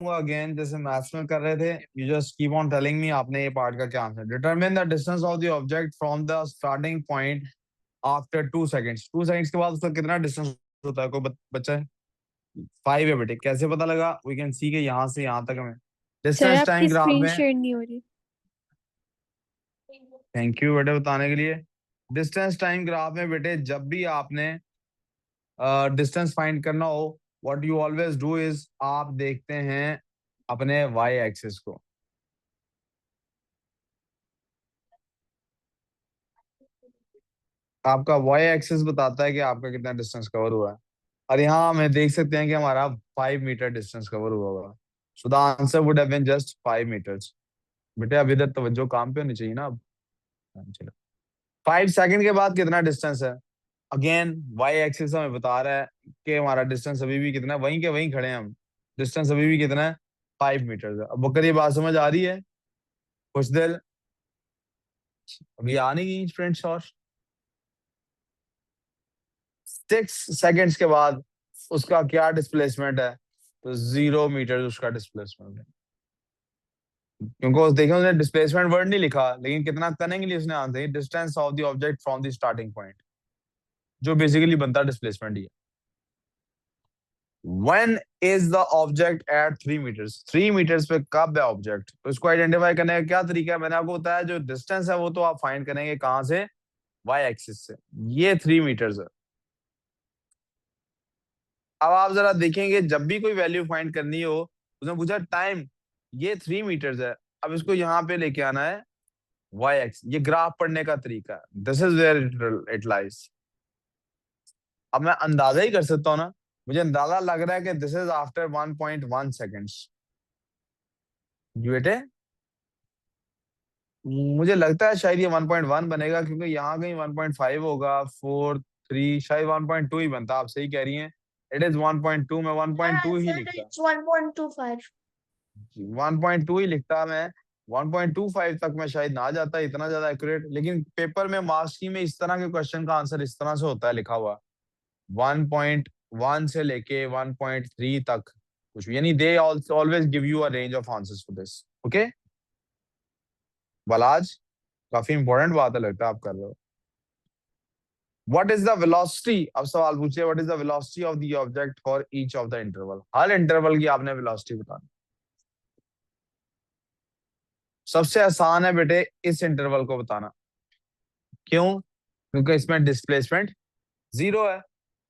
Again जैसे maths में कर रहे थे, you just keep on telling me आपने ये पार्ट का क्या answer. Determine the distance of the object from the starting point after 2 seconds. 2 seconds के बाद उसका कितना डिस्टेंस होता है, कोई बच्चा है? 5 है बेटे। कैसे पता लगा? वी कैन सी के यहाँ से यहाँ तक हमें सर डिस्टेंस आपकी टाइम ग्राफ स्क्रीन में। शेयर नहीं हो रही। थैंक यू बेटे बताने के लिए। डिस्टेंस टाइम ग्राफ में बेटे जब भी आपने डिस्टेंस फाइंड करना हो, what you always do is आप देखते हैं अपने वाई एक्सिस को। आपका वाई एक्सिस बताता है कि आपका कितना डिस्टेंस कवर हुआ है, और यहाँ हम देख सकते हैं कि हमारा 5 मीटर डिस्टेंस कवर हुआ होगा। So the answer would have been just 5 meters. बेटे अब इधर तवज्जो काम पे होनी चाहिए ना। अब चलो, 5 सेकंड के बाद कितना डिस्टेंस है? अगेन वाई एक्सिस हमें बता रहा है कि हमारा डिस्टेंस अभी भी कितना है, वहीं के वहीं खड़े हैं हम। डिस्टेंस अभी भी कितना है? 5 मीटर है। अब बकर ये बात समझ आ रही है? कुछ देर अभी आ नहीं गई फ्रेंड्स। और 6 सेकेंड्स के बाद उसका क्या डिस्प्लेसमेंट है? तो 0 मीटर उसका डिस्प्लेसमेंट है। क्योंकि उस देखें उसने डिस्प्लेसमेंट वर्ड नहीं लिखा, लेकिन कितना करेंगे उसने answer distance of the object from the starting point, जो बेसिकली बनता है डिस्प्लेसमेंट ही है। When is the object at 3 meters? 3 meters पे कब है ऑब्जेक्ट? तो इसको आइडेंटिफाई करने का क्या तरीका है? मैंने आपको बताया जो डिस्टेंस है वो तो आप फाइंड करेंगे कहां से? वाई एक्सिस से। ये 3 मीटर्स है। अब आप जरा देखेंगे जब भी कोई वैल्यू फाइंड करनी हो, उसने पूछा टाइम, ये 3 मीटर्स है। अब इसको यहाँ पे लेके आना है वाई एक्स। ये ग्राफ पढ़ने का तरीका है। This is where it lies. अब मैं अंदाजा ही कर सकता हूँ ना, मुझे अंदाजा लग रहा है कि दिस इज आफ्टर 1.1 सेकेंड्स। बेटे मुझे लगता है शायद ये 1.1 बनेगा, क्योंकि यहाँ कहीं 1.5 होगा, 4 3 शायद 1.2 ही बनता। आप सही कह रही हैं, इट इज 1.2। मैं 1.2 ही लिखता, 1.25। 1.2 ही लिखता मैं। 1.25 तक मैं शायद ना जाता इतना ज्यादा एक्यूरेट, लेकिन पेपर में मार्क्स की में इस तरह के क्वेश्चन का आंसर इस तरह से होता है लिखा हुआ, 1.1 से लेके 1.3 तक कुछ, यानी they always give you a range of answers for this. Okay बलाज, काफी इंपॉर्टेंट बात है लगता है आप कर रहे हो। What is the velocity? अब सवाल पूछिए, what is the velocity of the object for each of the interval? Her interval की आपने वेलोसिटी बतानी। सबसे आसान है बेटे इस इंटरवल को बताना। क्यों? क्योंकि इसमें डिस्प्लेसमेंट 0 है।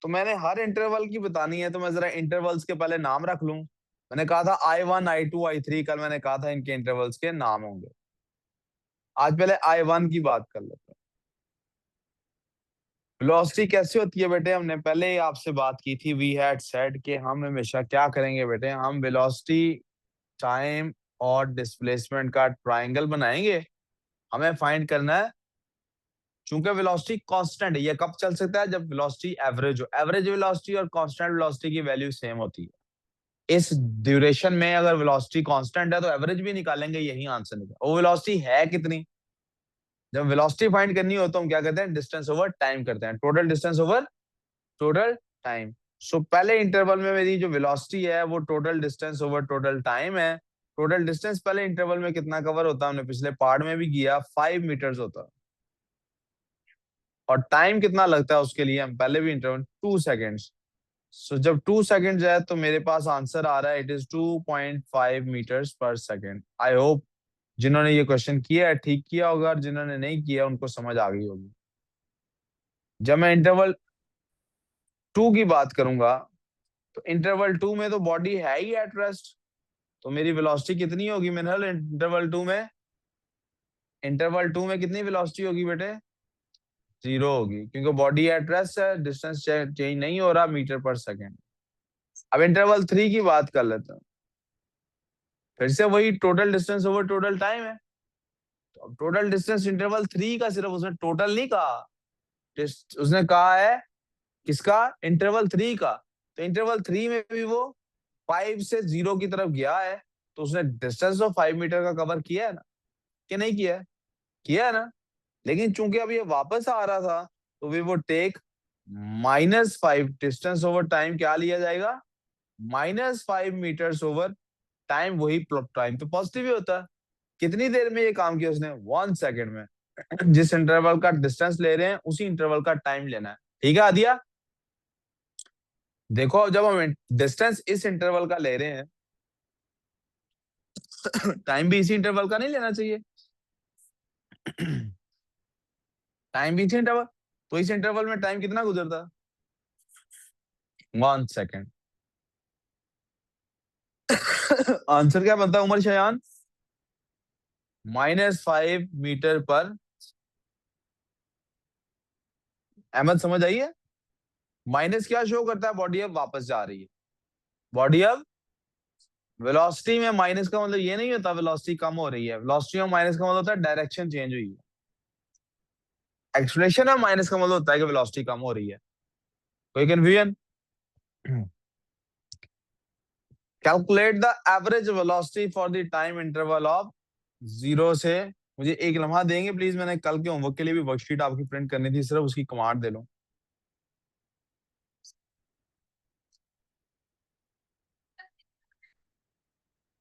तो मैंने हर इंटरवल की बतानी है, तो मैं जरा इंटरवल्स के पहले नाम रख लूं। मैंने कहा था I1 I2 I3, कल मैंने कहा था इनके इंटरवल्स के नाम होंगे। आज पहले I1 की बात कर लेते हैं। वेलोसिटी कैसे होती है बेटे? हमने पहले ही आपसे बात की थी। वी हैड सेड कि हम हमेशा क्या करेंगे बेटे, हम वेलोसिटी, टाइम और डिस्प्लेसमेंट का ट्रायंगल बनाएंगे। हमें फाइंड करना है, चूंकि वेलोसिटी कांस्टेंट है, ये कब चल सकता है? जब वेलोसिटी एवरेज हो। एवरेज वेलोसिटी और कांस्टेंट वेलोसिटी की वैल्यू सेम होती है। इस ड्यूरेशन में अगर वेलोसिटी कांस्टेंट है तो एवरेज भी निकालेंगे, यही आंसर निकलेगा। वो वेलोसिटी है कितनी? जब वेलोसिटी फाइंड करनी हो तो हम क्या करते हैं? डिस्टेंस ओवर टाइम करते हैं, total distance over total time. So पहले इंटरवल में मेरी जो वेलोसिटी है वो total distance over total time है। टोटल डिस्टेंस पहले इंटरवल में कितना कवर होता है? हमने पिछले पार्ट में भी किया, 5 मीटर्स होता है। और टाइम कितना लगता है उसके लिए? हम पहले भी इंटरवल 2 सेकेंड्स। सो जब 2 सेकेंड्स है तो मेरे पास आंसर आ रहा है, इट इज 2.5 मीटर्स पर सेकेंड। आई होप जिन्होंने ये क्वेश्चन किया है ठीक किया होगा, और जिन्होंने नहीं किया उनको समझ आ गई होगी। जब मैं इंटरवल 2 की बात करूंगा तो इंटरवल 2 में तो बॉडी है ही एट रेस्ट, तो मेरी वेलोसिटी कितनी होगी मेरे ख्याल इंटरवल 2 में? इंटरवल 2 में कितनी वेलोसिटी होगी बेटे? 0 होगी, क्योंकि बॉडी एट रेस्ट है, डिस्टेंस चेंज नहीं हो रहा मीटर पर सेकेंड। अब इंटरवल 3 की बात कर लेते हैं। फिर से वही total distance over total time है। तो अब टोटल डिस्टेंस इंटरवल 3 का, सिर्फ उसने टोटल नहीं कहा, उसने कहा है किसका? इंटरवल 3 का। तो इंटरवल 3 में भी वो 5 से 0 की तरफ गया है, तो उसने डिस्टेंस ऑफ 5 मीटर का कवर किया है ना, कि नहीं किया है? किया है ना। लेकिन चूंकि अब ये वापस आ रहा था, तो वी वो टेक -5 डिस्टेंस ओवर टाइम। क्या लिया जाएगा? -5 मीटर्स ओवर टाइम वही टाइम तो पॉजिटिव ही होता है। कितनी देर में ये काम किया उसने? 1 सेकेंड में। जिस इंटरवल का डिस्टेंस ले रहे हैं उसी इंटरवल का टाइम लेना है। ठीक है आदिया? देखो जब हम डिस्टेंस इस इंटरवल का ले रहे हैं टाइम भी इसी इंटरवल का नहीं लेना चाहिए? टाइम भी इसी इंटरवल, तो इस इंटरवल में टाइम कितना गुजरता? 1 सेकेंड। आंसर क्या बनता है उमर शयान? -5 मीटर पर। अहमद समझ आई है? माइनस क्या शो करता है? बॉडी अब वापस जा रही है। बॉडी अब वेलोसिटी में माइनस का मतलब ये नहीं होता वेलोसिटी कम हो रही है। वेलोसिटी में माइनस का मतलब होता है डायरेक्शन चेंज हुई है। एक्सलेशन में माइनस का मतलब होता है कि वेलोसिटी कम हो रही है। कोई confusion? Calculate the average velocity for the time interval of 0 से। मुझे एक लम्हा देंगे प्लीज? मैंने कल के होमवर्क के लिए भी वर्कशीट आपकी प्रिंट करनी थी, सिर्फ उसकी कमांड दे लो।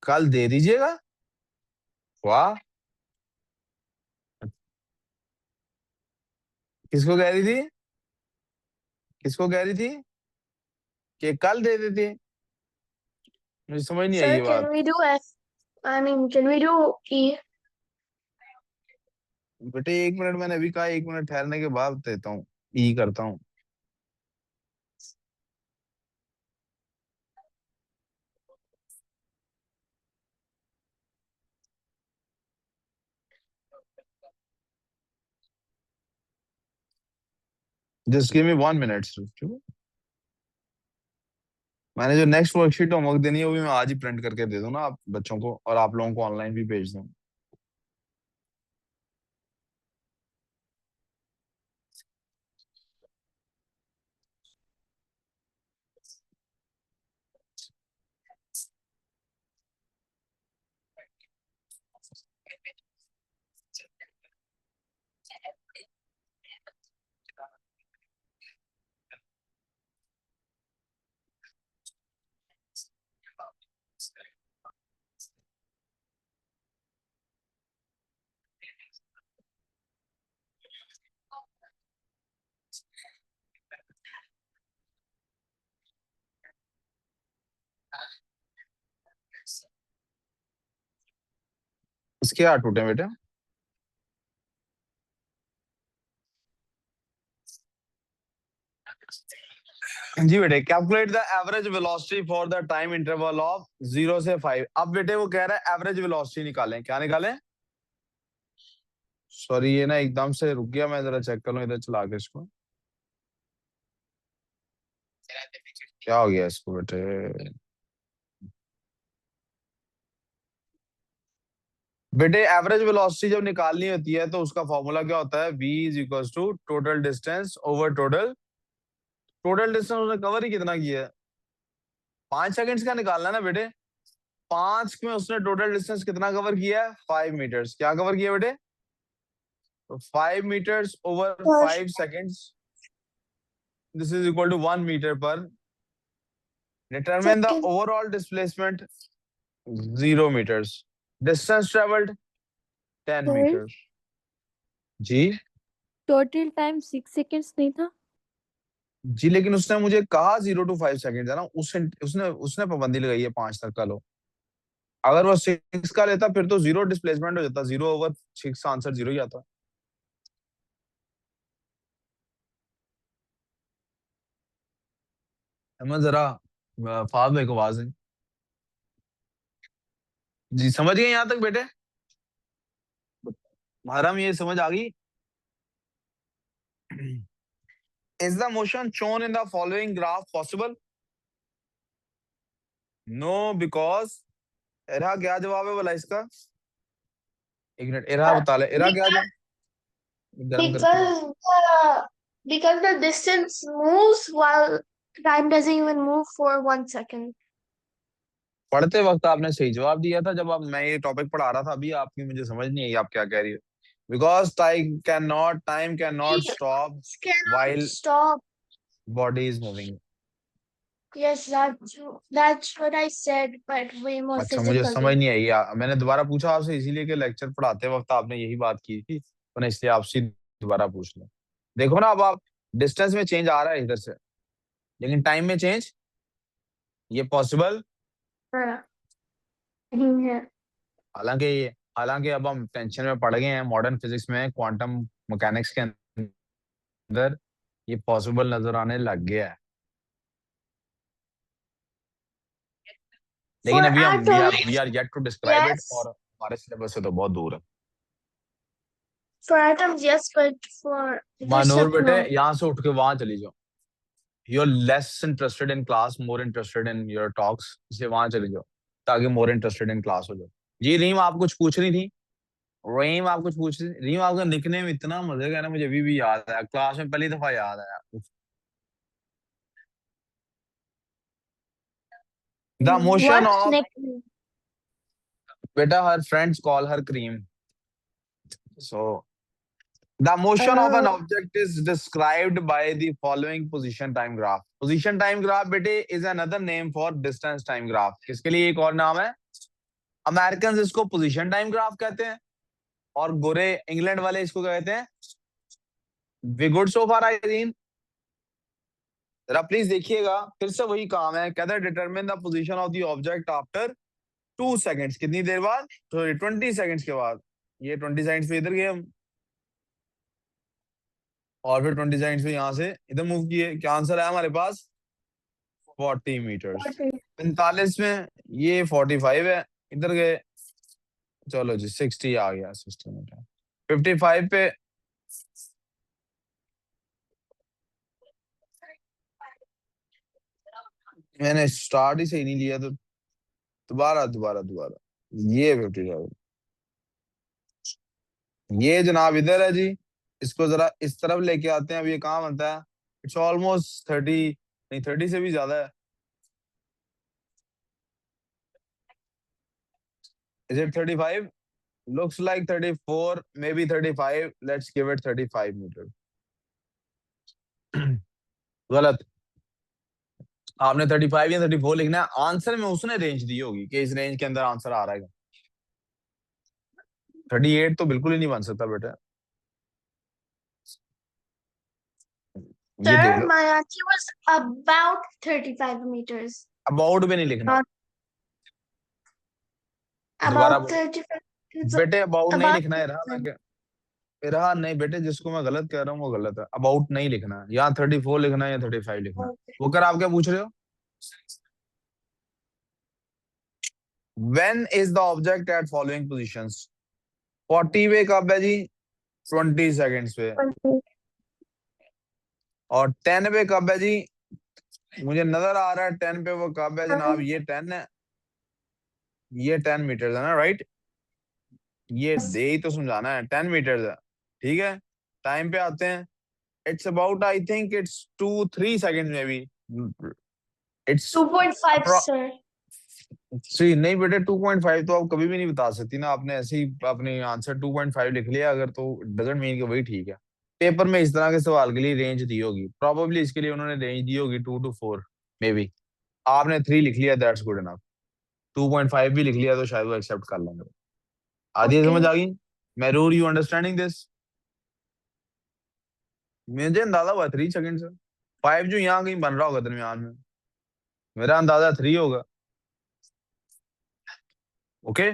कल दे दीजिएगा। वाह। किसको कह रही थी? किसको कह रही थी कि कल दे देती? मुझे समझ नहीं आई Sir, ये बात। can we do F? I mean, can we do E? बेटे 1 मिनट, मैंने अभी कहा 1 मिनट ठहरने के बाद देता हूँ। ई करता हूँ। Just give me 1 minute. मैंने जो नेक्स्ट वर्कशीट होमवर्क देनी है वो भी मैं आज ही प्रिंट करके दे दूँ ना आप बच्चों को, और आप लोगों को ऑनलाइन भी भेज दूँ। इसके हाथ टूटे बेटे? जी बेटे, calculate the average velocity for the time interval of 0 से 5। अब बेटे वो कह रहा है एवरेज वेलोसिटी निकालें। क्या निकालें? सॉरी ये ना एकदम से रुक गया, मैं जरा चेक कर लूं इधर चला के इसको। क्या हो गया इसको बेटे? बेटे एवरेज वेलोसिटी जब निकालनी होती है तो उसका फॉर्मूला क्या होता है? v is equal to total distance over total. Total distance उसने कवर ही कितना किया है? 5 सेकंड्स का निकालना है ना बेटे। 5 में उसने टोटल डिस्टेंस कितना कवर किया है? 5 मीटर्स। क्या कवर किया बेटे? तो 5 meters over Sir, 5 seconds, this is equal to 1 meter पर। sir, determine the can overall displacement 0 meters. Distance travelled 10 sir meters. जी। टोटल टाइम 6 सेकेंड्स नहीं था? जी लेकिन उसने मुझे कहा 0 to 5 सेकंड है ना, उसने उसने पाबंदी लगाई है 5 तक का। लो अगर वो 6 का लेता फिर तो 0 डिस्प्लेसमेंट हो जाता, 0/6 आंसर 0 ही आता। मैं जरा फाद भाई को आवाज दें। जी समझ गए यहाँ तक बेटे? हरम ये समझ आ गई? Is the motion shown in the following graph possible? No because. Ira क्या जवाब है बोला इसका? 1 मिनट, इरा बता ले, इरा क्या because जवाब? गर्म करके दे। because the because the distance moves while time doesn't even move for 1 second. पढ़ते वक्त आपने सही जवाब दिया था, जब आप मैं ये टॉपिक पढ़ा रहा था अभी, आपकी मुझे समझ नहीं आई आप क्या कह रही हो। Because time can not It stop cannot while stop. Body is moving. Yes, that's what I said, but way more अच्छा, मुझे समझ physically. नहीं आई। मैंने दोबारा पूछा आपसे इसीलिए कि लेक्चर पढ़ाते वक्त आपने यही बात की थी, तो मैं इसलिए आपसे दोबारा पूछ लिया। देखो ना, अब आप डिस्टेंस में चेंज आ रहा है इधर से, लेकिन टाइम में चेंज ये पॉसिबल हाँ, नहीं है। हालांकि हालांकि अब हम टेंशन में पड़ गए हैं मॉडर्न फिजिक्स में, क्वांटम मैकेनिक्स के अंदर ये पॉसिबल नजर आने लग गया है। For लेकिन अभी हम we atoms, are yet to describe it, yes. और हमारे सिलेबस से तो बहुत दूर है। For atoms, yes, but for this Manur stuff, बेटे, no. यहाँ से उठ के वहां चली जाओ। You are less interested in class, more interested in your talks, इसलिए वहां चले जाओ ताकि मोर इंटरेस्टेड इन क्लास हो जाओ। जी रीम, आप कुछ पूछ रही थी। रीम, आप कुछ पूछ रही रीम, आपका निकनेम इतना मजे का है ना, मुझे अभी भी याद है, क्लास में पहली दफा याद आया। The motion What of, nickname? बेटा हर friends call her cream. So the motion of an Oh, object is described by the following position time graph. Position time graph बेटे is another name for distance time graph. किसके लिए एक और नाम है? American इसको position time graph कहते हैं, और गोरे इंग्लैंड वाले इसको क्या कहते हैं? We good so far Irene? जरा प्लीज देखिएगा, फिर से वही काम है। कहते हैं determine the position of the object after 2 seconds. कितनी देर बाद? तो 20 सेकेंड्स के बाद। ये 20 सेकेंड्स पे इधर गए हम, और फिर 20 सेकेंड्स पे यहाँ से इधर मूव किए। क्या आंसर है हमारे पास? 40 मीटर्स। 45 में ये 45 है, इधर गए, चलो जी 60 आ गया, 60 मीटर। 55 पे मैंने स्टार्ट ही सही नहीं लिया, तो दोबारा दोबारा दोबारा। ये 55, ये जनाब इधर है जी। इसको जरा इस तरफ लेके आते हैं। अब ये कहाँ बनता है? इट्स ऑलमोस्ट 30, नहीं 30 से भी ज्यादा है। Is it 35? Looks like 34, may be 35। Let's give it 35 meter. गलत। आपने 35 या 34 लिखना है। आंसर में उसने रेंज दी होगी कि इस रेंज के अंदर आंसर आ रहा है। 38 तो बिल्कुल ही नहीं बन सकता बेटा। ये देख sir, low, my answer was about 35 meters. About भी नहीं लिखना। Not दोबारा about बोलो 35. It's बेटे, अबाउट नहीं about लिखना है। रहा मैं 35. रहा नहीं बेटे, जिसको मैं गलत कह रहा हूँ वो गलत है। अबाउट नहीं लिखना है, या 34 लिखना है या 35 लिखना है। Okay. वो कर, आप क्या पूछ रहे हो? When is the object at following positions? 40 पे कब है जी? 20 सेकेंड्स पे। और 10 पे कब है जी? मुझे नजर आ रहा है 10 पे वो कब है जनाब? ये 10 है, ये 10 मीटर है ना, राइट? ये दे ही तो समझाना है, 10 मीटर है। ठीक है, टाइम पे आते हैं। It's about, I think it's 2-3 second में भी। It's 2.5, sir. थ्री नहीं बेटे, 2.5 तो आप कभी भी नहीं बता सकती ना। आपने ऐसे ही अपने आंसर 2.5 लिख लिया अगर, तो डजंट मीन कि वही ठीक है। पेपर में इस तरह के सवाल के लिए रेंज दी होगी, प्रॉबेबली इसके लिए उन्होंने रेंज दी होगी 2 to 4 मे बी। आपने 3 लिख लिया, दैट्स गुड इनफ। 2.5 भी लिख लिया तो शायद वो एक्सेप्ट कर लेंगे। आधी समझ Okay. आ गई? मैरूर, यू अंडरस्टैंडिंग दिस? मुझे अंदाजा हुआ 3 सेकंड से। 5 जो यहाँ कहीं बन रहा होगा दरमियान में, मेरा अंदाजा 3 होगा। ओके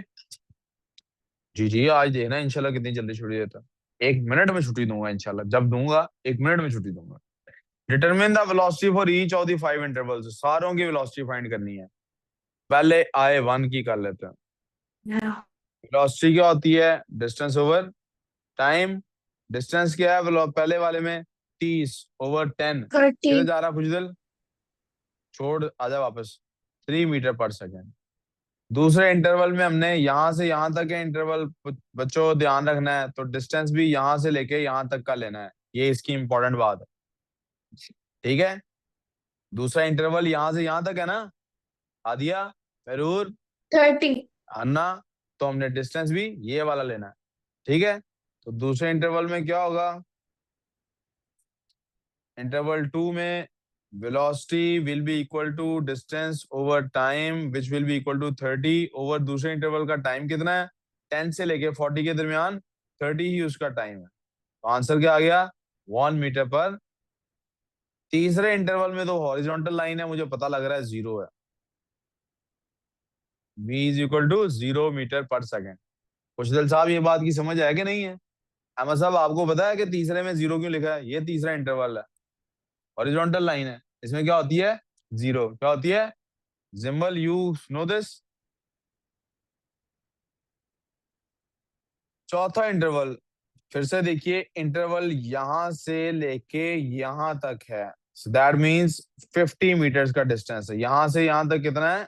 जी जी, आज देखना इंशाल्लाह कितनी जल्दी छुट्टी देता। 1 मिनट में छुट्टी दूंगा इंशाल्लाह, जब दूंगा 1 मिनट में छुट्टी दूंगा। Determine the velocity for each of the 5 intervals. सारों की वेलोसिटी फाइंड करनी है। पहले आए 1 की कर लेते हैं। Yeah. वेलोसिटी क्या होती है? Distance over time. डिस्टेंस क्या है पहले वाले में? 30/10। 30. किधर जा रहा खुजदल? छोड़, आजा वापस। 3 मीटर पर सेकेंड। दूसरे इंटरवल में हमने यहाँ से यहाँ तक है इंटरवल, बच्चों ध्यान रखना है, तो डिस्टेंस भी यहाँ से लेके यहाँ तक का लेना है। ये इसकी इंपॉर्टेंट बात है, ठीक है? दूसरा इंटरवल यहाँ से यहाँ तक है ना, आदिया, महरूर, 30. अन्ना, तो हमने डिस्टेंस भी ये वाला लेना है, ठीक है? तो दूसरे इंटरवल में क्या होगा? इंटरवल 2 में velocity will be equal to distance over time which will be equal to 30 over दूसरे इंटरवल का टाइम कितना है 10 से लेके 40 के दरमियान 30 ही उसका टाइम है। तो आंसर क्या आ गया 1 मीटर पर। तीसरे इंटरवल में तो हॉरिजॉन्टल लाइन है, मुझे पता लग रहा है 0 है। v is equal to 0 meter पर सेकेंड। खुशदल साहब ये बात की समझ है कि नहीं है? अहमद साहब आपको पता है कि तीसरे में 0 क्यों लिखा है? ये तीसरा इंटरवल है, हॉरिजॉन्टल लाइन है, इसमें क्या होती है 0, क्या होती है जिम्बल, यू नो दिस। चौथा इंटरवल, फिर से देखिए, इंटरवल यहां से लेके यहां तक है, सो दैट मींस 50 मीटर्स का डिस्टेंस है। यहां से यहां तक कितना है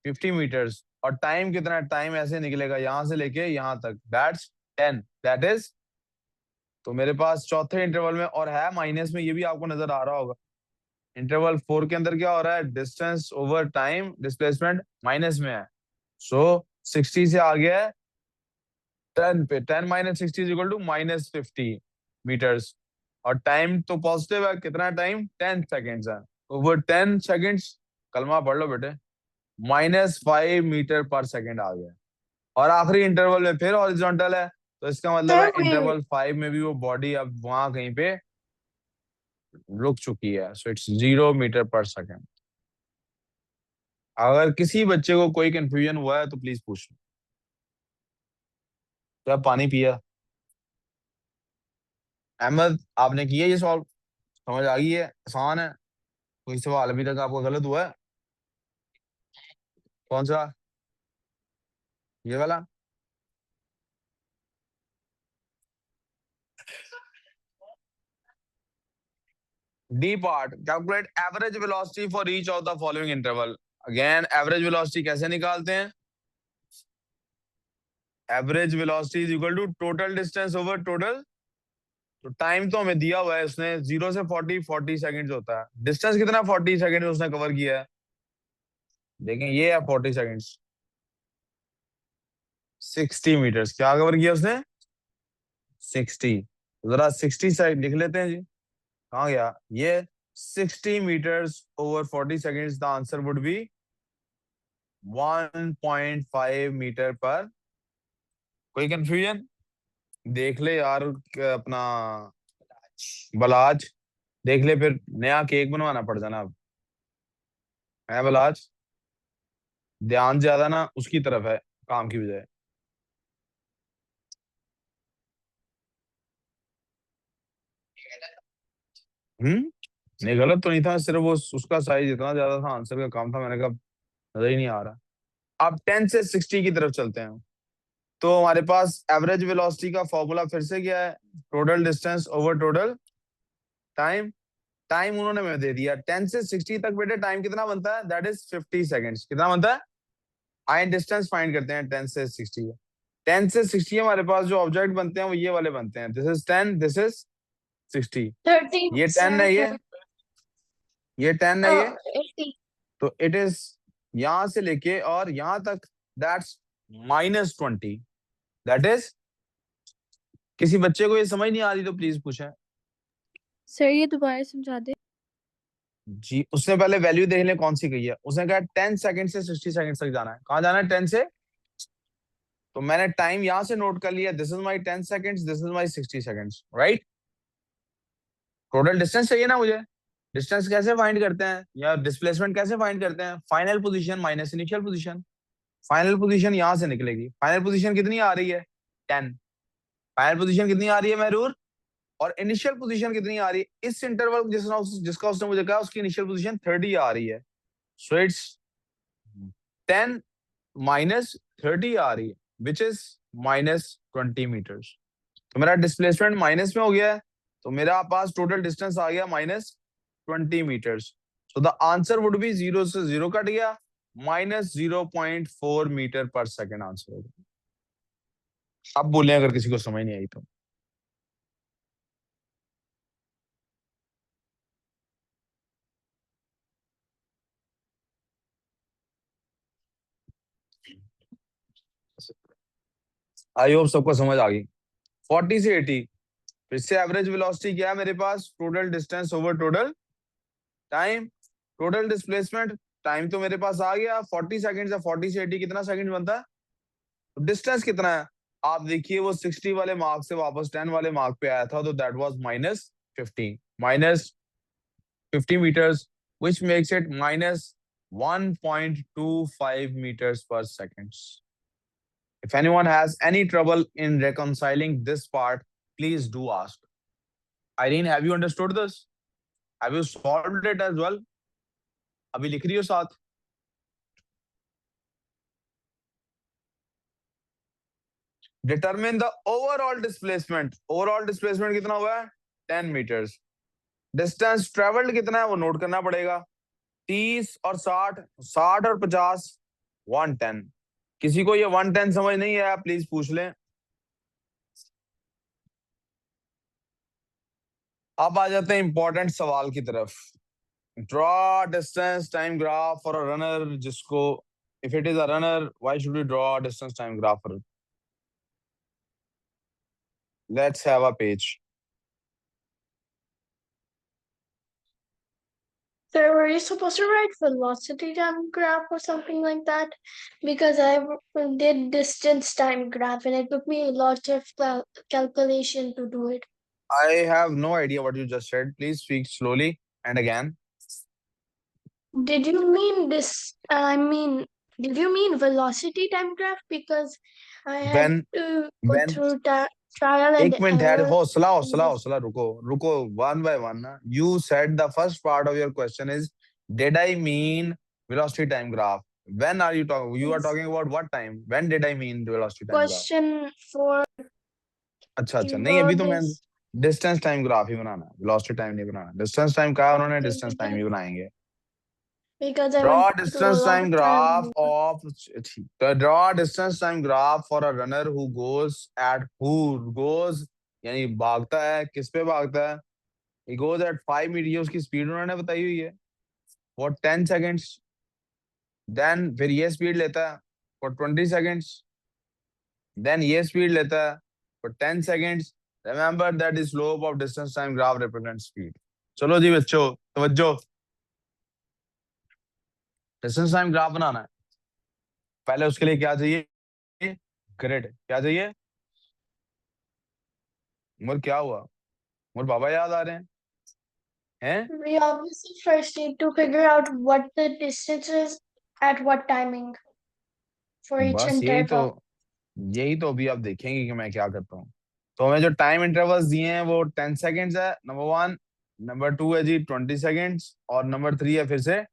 50 मीटर्स। और टाइम कितना है, टाइम ऐसे निकलेगा यहां से लेके यहां तक, दैट्स 10, दैट इज। तो मेरे पास चौथे इंटरवल में और है माइनस में, ये भी आपको नजर आ रहा होगा। इंटरवल 4 के अंदर क्या हो रहा है, distance over time displacement minus में है, सो 60 से आ गया है 10 पे, 10 minus 60 is equal to minus 50 meters. और टाइम तो पॉजिटिव है, कितना टाइम 10 सेकेंड्स है, ओवर 10 सेकेंड्स, कलमा पढ़ लो बेटे, -5 मीटर पर सेकेंड आ गया। और आखिरी इंटरवल में फिर हॉरिजॉन्टल है, तो इसका मतलब है Sir, इंटरवल 5 में भी वो बॉडी अब वहां कहीं पे रुक चुकी है, सो इट्स 0 मीटर पर सेकेंड। अगर किसी बच्चे को कोई कंफ्यूजन हुआ है तो प्लीज पूछ लो। क्या पानी पिया? अहमद आपने किया ये सॉल्व, समझ आ गई है, आसान है? कोई सवाल अभी तक आपको गलत हुआ है? कौन सा, ये वाला? D part, calculate average velocity for each of the following interval. Again average velocity कैसे निकालते हैं? Average velocity is equal to total distance over total, तो टाइम तो हमें दिया हुआ है उसने 0 से 40 सेकंड्स होता है, डिस्टेंस कितना 40 सेकंड उसने कवर किया है, देखें ये है 40 सेकंड्स, 60 मीटर्स क्या कवर किया उसने 60। जरा 60 से लिख लेते हैं जी, कहाँ गया ये 60 meters over 40 seconds, the answer would be 1.5 meter पर। कोई कंफ्यूजन? देख ले यार अपना बलाज, देख ले, फिर नया केक बनवाना पड़ जाना अब, है बलाज? ध्यान ज्यादा ना उसकी तरफ है काम की बजाय। नहीं गलत तो नहीं था, सिर्फ वो उसका साइज इतना ज्यादा था, आंसर का काम था, मैंने कहा नजर ही नहीं आ रहा। अब 10 से 60 की तरफ चलते हैं। तो हमारे पास एवरेज वेलोसिटी का फॉर्मूला फिर से क्या है, total distance over total time. Time उन्होंने मैं दे दिया 10 से 60 तक, बेटे टाइम कितना बनता है, दैट इज 50 सेकंड्स। कितना बनता है? आए डिस्टेंस फाइंड करते हैं 10 से 60। 10 से 60 हमारे पास जो ऑब्जेक्ट बनते हैं वो ये वाले बनते हैं, दिस इज 10, दिस इज 60। 30, ये 10 sir. है, ये 10 है, ये 80. तो इट इज यहां से लेके और यहां तक, दैट्स -20, दैट इज। किसी बच्चे को ये समझ नहीं आ रही तो प्लीज पूछें सर ये दोबारा समझा दे। जी। उसने पहले वैल्यू देख ले कौन सी गई है, उसने कहा 10 सेकंड से 60 सेकंड तक जाना है, कहाँ जाना है 10 से, तो मैंने टाइम यहां से नोट कर लिया, this is my 10 seconds, this is my 60 seconds, right. Total distance चाहिए ना मुझे, डिस्टेंस कैसे फाइंड करते हैं या डिस्प्लेसमेंट कैसे फाइंड करते हैं, final position minus initial position. Final position यहां से निकलेगी, फाइनल पोजीशन कितनी आ रही है 10, फाइनल पोजीशन कितनी आ रही है महरूर, और इनिशियल पोजीशन कितनी आ रही है इस इंटरवल जिसका उसने मुझे कहा उसकी इनिशियल पोजीशन 30 आ रही है, सो इट्स 10 माइनस 30 आ रही है विच इज -20 मीटर्स। तो मेरा डिस्प्लेसमेंट माइनस में हो गया है, तो मेरा पास टोटल डिस्टेंस आ गया -20 meters. So the answer would be 0 से 0 कट गया, -0.4 मीटर पर सेकेंड आंसर होगा। अब बोले अगर किसी को समझ नहीं आई तो। आई होप सबको समझ आ गई। 40 से 80, फिर से एवरेज वेलोसिटी क्या है मेरे पास, total distance over total time, total displacement, time तो मेरे पास आ गया 40 सेकंड है, 40 से 80 कितना सेकंड बनता है, डिस्टेंस कितना है, आप देखिए वो 60 वाले मार्क से वापस 10 वाले मार्क पे आया था, तो that was minus 50 meters, which makes it minus 1.25 meters per second. If anyone has any trouble in reconciling this part, please do ask. Irene, have you understood this? Have you solved it as well? अभी लिख रही हो साथ? Determine the overall displacement. Overall displacement कितना हुआ है? 10 meters. Distance traveled कितना है वो नोट करना पड़ेगा. 30 और 60, 60 और 50, 110. किसी को ये 110 समझ नहीं आया प्लीज पूछ लें. अब आ जाते हैं इंपॉर्टेंट सवाल की तरफ. Draw distance time graph for a runner, जिसको if it is a runner why should we draw distance time graph for, let's have a page. So were you supposed to write velocity time graph or something like that? Because I did distance time graph and it took me a lot of calculation to do it. I have no idea what you just said. Please speak slowly and again. Did you mean this? Did you mean velocity time graph? Because I had When to go when through trial and एक minute ठहर, error. हौसला रुको one by one ना. You said the first part of your question is did I mean velocity time graph? When are you talking? You are Yes. talking about what time? When did I mean velocity time graph? Question 4. अच्छा You नहीं, अभी wrote तो मैं this distance time graph ही बनाना है, velocity time नहीं बनाना. Distance time कहा उन्होंने, Okay, distance time ही बनाएंगे. because I Draw went through a distance lot time of trial graph and error. of draw distance time graph for a runner who goes यानी भागता है, किस पे भागता है, he goes at 5 meters, ये उसकी स्पीड उन्होंने बताई हुई है for 10 seconds. then फिर ये स्पीड लेता है for 20 seconds. then ये स्पीड लेता है for 10 seconds. Remember that the slope of distance time graph represents speed. चलो जी बच्चों, तवज्जो. डिस्टेंस टाइम ग्राफ बनाना है. पहले उसके लिए क्या चाहिए? ग्रिड. क्या चाहिए? उमर क्या हुआ? उमर बाबा याद आ रहे हैं? We obviously first need to figure out what the distance is at what timing for each बस interval. यही तो अभी आप देखेंगे कि मैं क्या करता हूँ. तो हमें जो टाइम इंटरवल्स दिए हैं वो 10 सेकेंड्स है, नंबर 1. नंबर 2 है जी 20 सेकेंड्स, और नंबर 3 है फिर से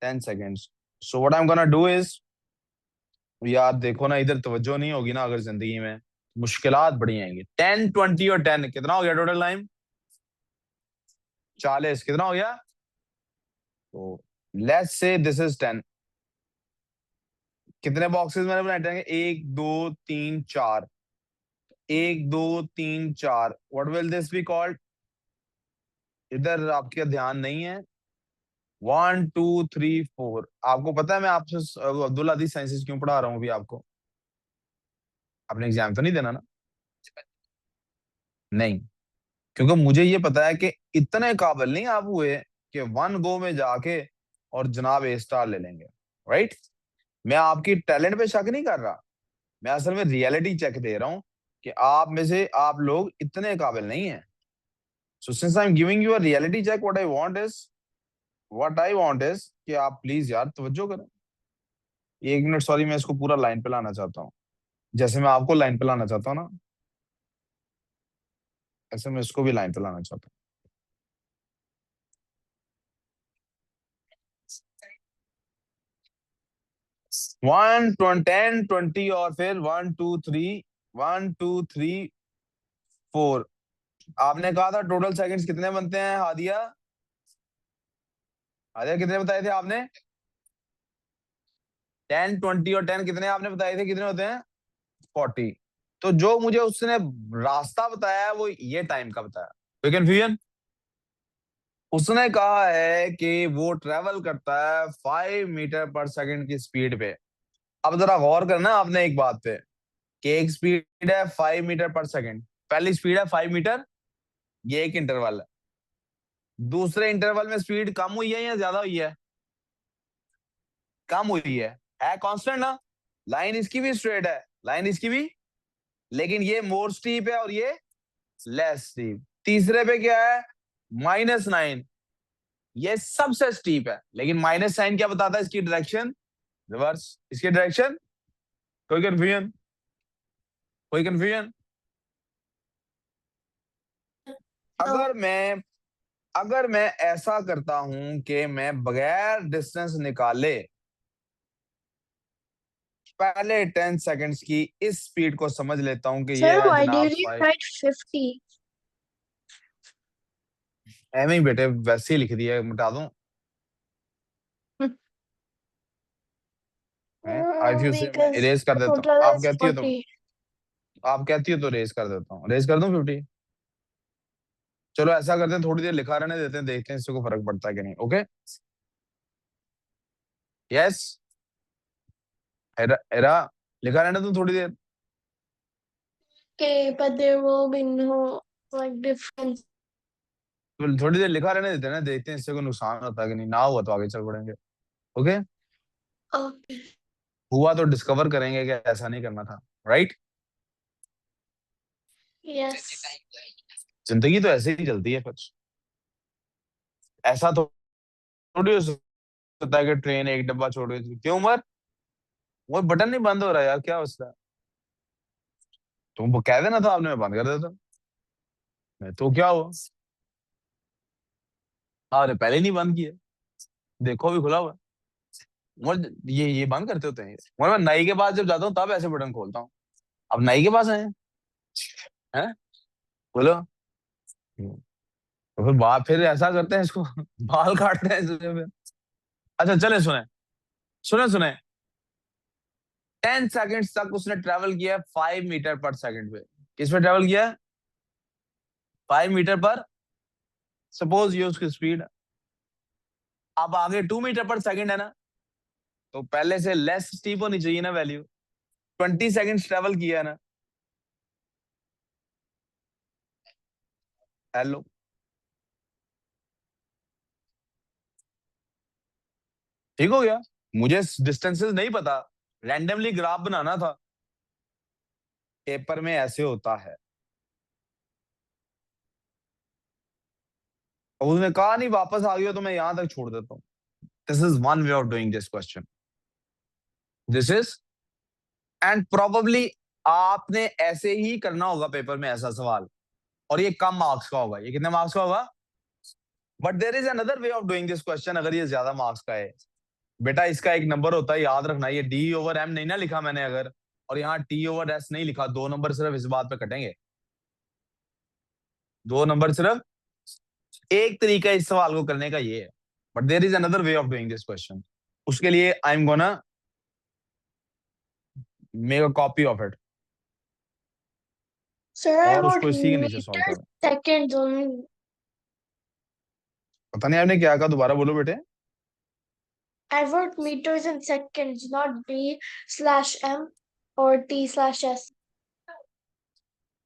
10 seconds. So what I am gonna do is, यार देखो ना, इधर तवज्जो नहीं होगी ना अगर जिंदगी में, मुश्किलात बड़ी आएंगी. 10, 20 और 10 कितना हो गया टोटल टाइम? 40. कितना हो गया? तो लेट्स से दिस इज 10. कितने बॉक्सेस मैंने बनाए? 10 के 1 2 3 4, 1 2 3 4. What will this be called? इधर आपका ध्यान नहीं है. 1 2 3 4. आपको पता है मैं आपसे अब्दुल हदीस साइंसेस क्यों पढ़ा रहा हूँ अभी आपको? आपने एग्जाम तो नहीं देना ना? नहीं, क्योंकि मुझे ये पता है कि इतने काबिल नहीं आप हुए कि वन गो में जाके और जनाब ए स्टार ले लेंगे. राइट? मैं आपकी टैलेंट पे शक नहीं कर रहा, मैं असल में रियलिटी चेक दे रहा हूं कि आप में से आप लोग इतने काबिल नहीं हैं. So since I am giving you a reality check, what I want is कि आप प्लीज यार तवज्जो करें. 1 मिनट, सॉरी, मैं इसको पूरा लाइन पे लाना चाहता हूँ. जैसे मैं आपको लाइन पे लाना चाहता हूँ ना, ऐसे मैं इसको भी लाइन पे लाना चाहता हूँ. 1 10 20 और फिर 1 2 3, 1 2 3 4. आपने कहा था टोटल सेकंड्स कितने बनते हैं हादिया? हादिया कितने बताए थे आपने? 10 20 और 10 कितने आपने बताए थे, कितने होते हैं? 40. तो जो मुझे उसने रास्ता बताया है वो ये टाइम का बताया. कोई कंफ्यूजन? उसने कहा है कि वो ट्रेवल करता है 5 मीटर पर सेकंड की स्पीड पे. अब जरा गौर करना आपने एक बात पे कि एक स्पीड है 5 मीटर पर सेकंड, पहली स्पीड है 5 मीटर, ये एक इंटरवल है. दूसरे इंटरवल में स्पीड कम हुई है या ज्यादा हुई है? कम हुई है कांस्टेंट ना। लाइन इसकी भी स्ट्रेट है, लाइन इसकी भी, लेकिन ये मोर स्टीप है और ये लेस स्टीप। तीसरे पे क्या है? -9, ये सबसे स्टीप है, लेकिन माइनस साइन क्या बताता है? इसकी डायरेक्शन रिवर्स, इसकी डायरेक्शन। कोई कंफ्यूजन? कोई कंफ्यूजन? अगर मैं ऐसा करता हूं कि मैं बगैर डिस्टेंस निकाले पहले 10 सेकंड्स की इस स्पीड को समझ लेता हूं कि ये Sir, है why जनाब did you 5। write 50? एम ही बेटे वैसे ही लिख दिया, मिटा दूं? आई फ्यू से मैं Because इरेज कर देता हूं, total आप is कहती हो तो 40. रेज कर देता हूँ, रेज कर दूं 50? चलो ऐसा करते हैं, थोड़ी देर लिखा रहने देते हैं, देखते हैं इससे को फर्क पड़ता है कि नहीं। ओके, यस, एरा एरा लिखा रहने दो थोड़ी देर। Okay, but there will be no like difference. तो थोड़ी देर लिखा रहने देते हैं ना, देखते हैं इससे कोई नुकसान होता है कि नहीं, ना हुआ तो आगे चल पड़ेंगे। Okay, Okay. हुआ तो डिस्कवर करेंगे कि ऐसा नहीं करना था, राइट? Yes. जिंदगी तो ऐसे ही चलती है फिर। ऐसा तो थोड़ी हो सकता है कि ट्रेन एक डब्बा छोड़ गई। क्यों उमर, वो बटन नहीं बंद हो रहा यार, क्या होता है? तुम कह देना था आपने, मैं बंद कर देता। मैं तो क्या हुआ, आपने पहले ही नहीं बंद किया, देखो अभी खुला हुआ है। उमर ये बंद करते होते हैं उमर, मैं नाई के पास जब जाता हूँ तब ऐसे बटन खोलता हूँ। अब नाई के पास आए हैं, बोलो। तो फिर फिर ऐसा करते हैं इसको बाल काटते हैं इससे फिर। अच्छा चले, सुने सुने सुने, 10 सेकंड्स तक उसने ट्रेवल किया 5 मीटर पर सेकंड पे। किस पे ट्रेवल किया? 5 मीटर पर, सपोज ये उसकी स्पीड। अब आगे 2 मीटर पर सेकंड है ना, तो पहले से लेस स्टीप होनी चाहिए ना वैल्यू। 20 सेकंड्स ट्रेवल किया है ना। हेलो, ठीक हो गया? मुझे डिस्टेंसेस नहीं पता, रैंडमली ग्राफ बनाना था। पेपर में ऐसे होता है। और उसने कहा नहीं वापस आ गया, तो मैं यहां तक छोड़ देता हूँ। This is one way of doing this question, this is, and probably आपने ऐसे ही करना होगा पेपर में ऐसा सवाल, और ये कम मार्क्स का होगा। ये कितने मार्क्स का होगा? But there is another way of doing this question, अगर ये ज्यादा मार्क्स का है। बेटा इसका एक नंबर होता है, याद रखना, ये D/M नहीं ना लिखा मैंने अगर, और यहाँ T/S नहीं लिखा, 2 नंबर सिर्फ इस बात पे कटेंगे। 2 नंबर सिर्फ। एक तरीका इस सवाल को करने का ये है, but there is another way of doing this question. उसके लिए I am gonna make a copy of it, Sir, I और wrote उसको इसी के नीचे सॉल्व meters करो। seconds only. पता नहीं आपने क्या कहा, दोबारा बोलो बेटे। I wrote meters and seconds, not D/M or T/S.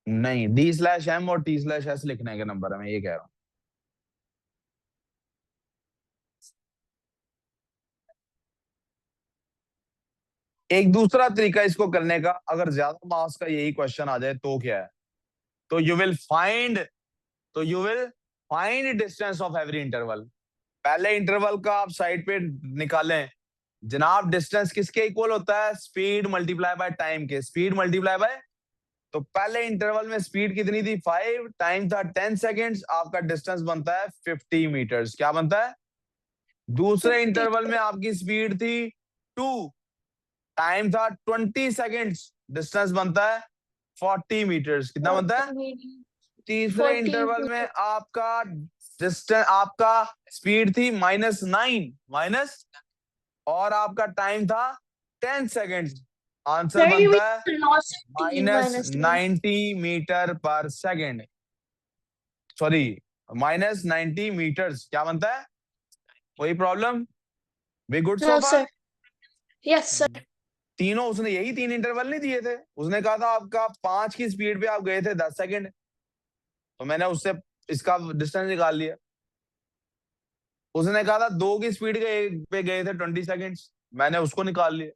नहीं, D/M और T/S लिखने के नंबर है, मैं ये कह रहा हूँ। एक दूसरा तरीका इसको करने का, अगर ज्यादा मार्क्स का यही क्वेश्चन आ जाए तो क्या है, तो you will find distance of every interval. पहले इंटरवल का आप साइड पे निकालें जनाब, डिस्टेंस किसके इक्वल होता है? स्पीड मल्टीप्लाई बाय टाइम के, स्पीड मल्टीप्लाई बाय। तो पहले इंटरवल में स्पीड कितनी थी? 5, टाइम था 10 सेकेंड्स, आपका डिस्टेंस बनता है 50 मीटर्स। क्या बनता है? दूसरे 50. इंटरवल में आपकी स्पीड थी 2, टाइम था 20 सेकेंड्स, डिस्टेंस बनता है 40 मीटर्स। कितना बनता है? 40 meters. तीसरे 40 इंटरवल में meters. आपका डिस्टेंस, आपका स्पीड थी -9 और आपका टाइम था 10 seconds. Answer Sir, you mean बनता है velocity is माइनस -10. 90 मीटर पर सेकेंड, सॉरी -90 मीटर्स। क्या बनता है? कोई problem? We good so No, far? sir. Yes, sir. तीनों उसने यही 3 इंटरवल नहीं दिए थे, उसने कहा था आपका 5 की स्पीड पे आप गए थे 10 सेकेंड, तो मैंने उससे इसका डिस्टेंस निकाल लिया। उसने कहा था 2 की स्पीड पे गए थे 20 सेकंड्स, मैंने उसको निकाल लिया।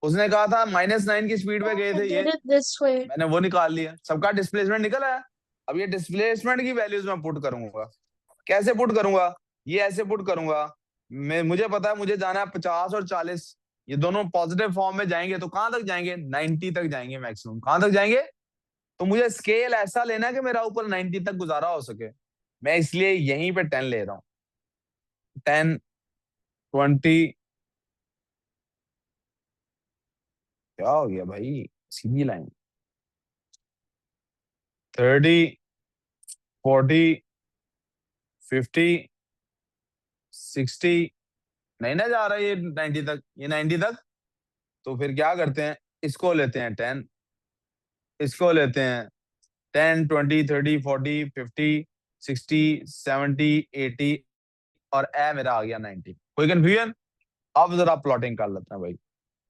उसने कहा था -9 की स्पीड पे गए I थे ये, did it this way. मैंने वो निकाल लिया। सबका डिस्प्लेसमेंट निकल आया। अब ये डिस्प्लेसमेंट की वैल्यूज मैं पुट करूंगा। कैसे पुट करूंगा? ये ऐसे पुट करूंगा। मुझे पता है मुझे जाना है 50 और 40, ये दोनों पॉजिटिव फॉर्म में जाएंगे तो कहां तक जाएंगे? 90 तक जाएंगे मैक्सिमम। कहां तक जाएंगे? तो मुझे स्केल ऐसा लेना है कि मेरा ऊपर 90 तक गुजारा हो सके। मैं इसलिए यहीं पे 10 ले रहा हूँ। 10, 20, क्या हो गया भाई? सीधी लाइन। 30, 40, 50, 60, नहीं ना जा रहा ये 90 तक, ये 90 तक। तो फिर क्या करते हैं, इसको लेते हैं 10, इसको लेते हैं 10, 20, 30, 40, 50, 60, 70, 80 और ए मेरा आ गया 90। कोई कंफ्यूजन? अब जरा प्लॉटिंग कर लेते हैं भाई।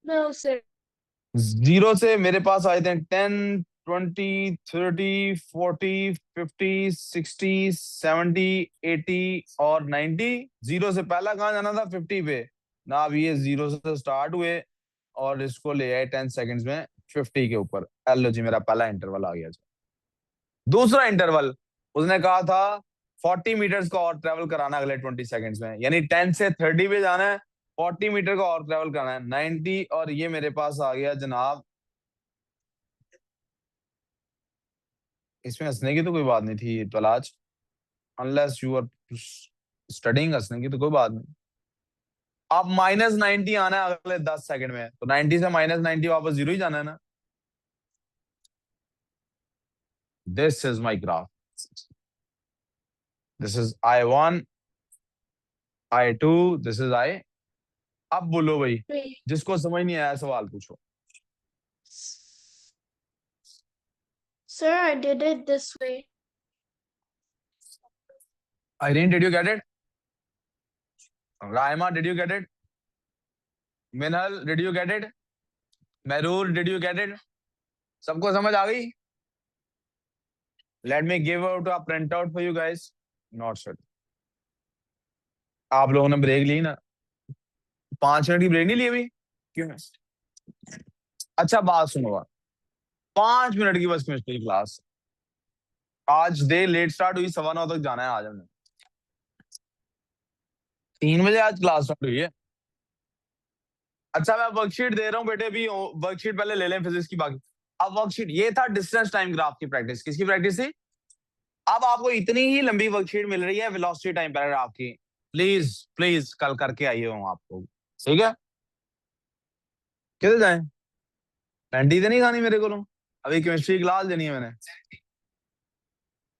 No, sir. 0 से मेरे पास आए थे 10, 20, 30, 40, 50, 60, 70, 80 और 90। 0 से पहला कहाँ जाना था? 50 पे ना। अब ये 0 से स्टार्ट हुए और इसको ले आए 10 सेकंड्स में 50 के ऊपर। लो जी, मेरा पहला इंटरवल आ गया। दूसरा इंटरवल उसने कहा था 40 मीटर्स का और ट्रेवल कराना अगले 20 सेकंड्स में, यानी 10 से 30 पे जाना है, 40 मीटर का और ट्रेवल करना है 90। और ये मेरे पास आ गया जनाब। इसमें हंसने की तो कोई बात नहीं थी तलाज, अनलेस यू आर स्टडिंग। हंसने की तो कोई बात नहीं। अब -90 आना है अगले 10 सेकंड में, तो 90 से -90 वापस 0 ही जाना है ना। This is my graph, this is I1, I2, this is I। अब बोलो भाई, Wait. जिसको समझ नहीं आया सवाल पूछो। Sir, I did it this way. Irene, did you get it? Raima, did you get it? Minhal, did you get it? Merur, did you get it? सबको समझ आ गई? Let me give out a printout for you guys. Not sure. आप लोगों ने break ली ना? 5 minute की break नहीं ली अभी? क्यों? अच्छा बात सुनो, 5 मिनट की बस केमिस्ट्री क्लास। आज डे लेट स्टार्ट हुई, 9:15 तक जाना है आज हमने। 3 बजे आज क्लास स्टार्ट हुई है। अच्छा मैं वर्कशीट दे रहा हूँ बेटे, अभी वर्कशीट पहले ले लें फिजिक्स की बाकी। अब वर्कशीट ये था डिस्टेंस टाइम ग्राफ की प्रैक्टिस। किसकी प्रैक्टिस थी? अब आपको इतनी ही लंबी वर्कशीट मिल रही है वेलोसिटी टाइम पैराग्राफ की। प्लीज प्लीज कल करके आइए हूँ आपको, ठीक है? किधर जाए? पेंटी तो नहीं खानी मेरे को, अभी केमिस्ट्री क्लास देनी है मैंने।